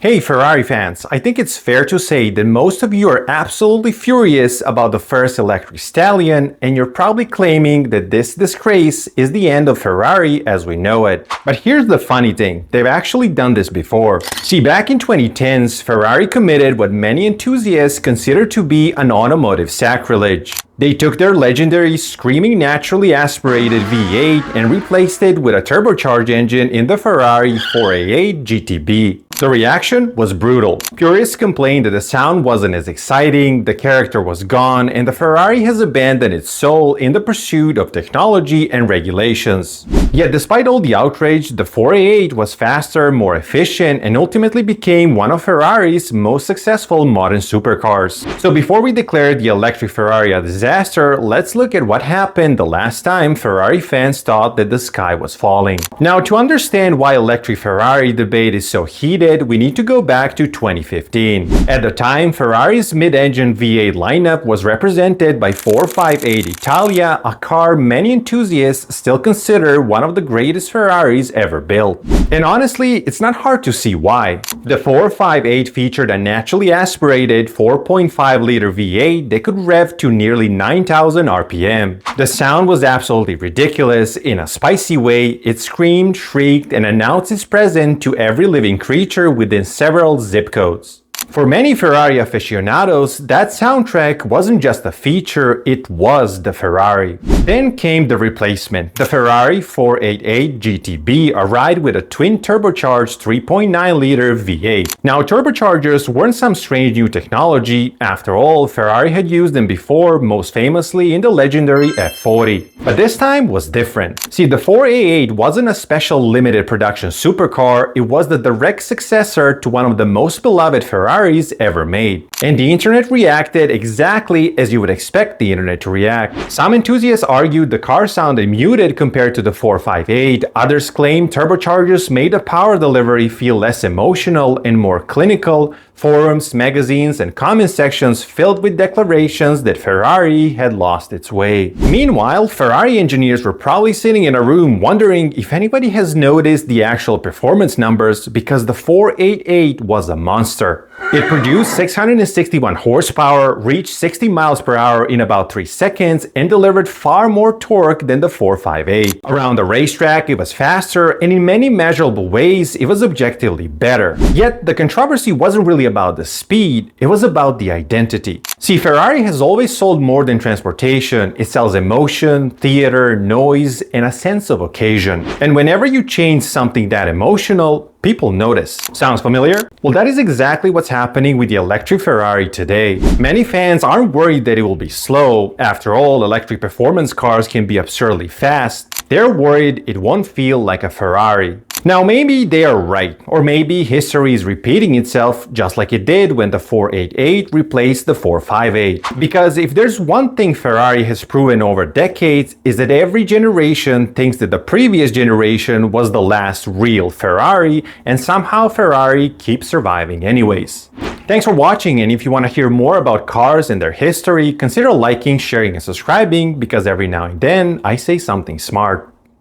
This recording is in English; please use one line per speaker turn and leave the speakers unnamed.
Hey Ferrari fans, I think it's fair to say that most of you are absolutely furious about the first electric stallion, and you're probably claiming that this disgrace is the end of Ferrari as we know it. But here's the funny thing, they've actually done this before. See, back in 2010s, Ferrari committed what many enthusiasts consider to be an automotive sacrilege. They took their legendary screaming naturally aspirated V8 and replaced it with a turbocharged engine in the Ferrari 488 GTB. The reaction was brutal. Purists complained that the sound wasn't as exciting, the character was gone, and the Ferrari has abandoned its soul in the pursuit of technology and regulations. Yet despite all the outrage, the 488 was faster, more efficient, and ultimately became one of Ferrari's most successful modern supercars. So before we declare the electric Ferrari a disaster, let's look at what happened the last time Ferrari fans thought that the sky was falling. Now, to understand why electric Ferrari debate is so heated, we need to go back to 2015. At the time, Ferrari's mid-engine V8 lineup was represented by 458 Italia, a car many enthusiasts still consider one of the greatest Ferraris ever built. And honestly, it's not hard to see why. The 458 featured a naturally aspirated 4.5-liter V8 that could rev to nearly 9,000 RPM. The sound was absolutely ridiculous. In a spicy way, it screamed, shrieked, and announced its presence to every living creature within several zip codes. For many Ferrari aficionados, that soundtrack wasn't just a feature, it was the Ferrari. Then came the replacement. The Ferrari 488 GTB arrived with a twin turbocharged 3.9-liter V8. Now, turbochargers weren't some strange new technology. After all, Ferrari had used them before, most famously in the legendary F40. But this time was different. See, the 488 wasn't a special limited production supercar, it was the direct successor to one of the most beloved Ferraris ever made. And the internet reacted exactly as you would expect the internet to react. Some enthusiasts argued the car sounded muted compared to the 458, others claimed turbochargers made the power delivery feel less emotional and more clinical. Forums, magazines, and comment sections filled with declarations that Ferrari had lost its way. Meanwhile, Ferrari engineers were probably sitting in a room wondering if anybody has noticed the actual performance numbers, because the 488 was a monster. It produced 661 horsepower, reached 60 miles per hour in about 3 seconds, and delivered far more torque than the 458. Around the racetrack, it was faster, and in many measurable ways, it was objectively better. Yet, the controversy wasn't really about the speed, it was about the identity. See, Ferrari has always sold more than transportation. It sells emotion, theater, noise, and a sense of occasion. And whenever you change something that emotional, people notice. Sounds familiar? Well, that is exactly what's happening with the electric Ferrari today. Many fans aren't worried that it will be slow. After all, electric performance cars can be absurdly fast. They're worried it won't feel like a Ferrari. Now, maybe they are right, or maybe history is repeating itself just like it did when the 488 replaced the 458. Because if there's one thing Ferrari has proven over decades, is that every generation thinks that the previous generation was the last real Ferrari, and somehow Ferrari keeps surviving anyways. Thanks for watching, and if you want to hear more about cars and their history, consider liking, sharing, and subscribing, because every now and then I say something smart.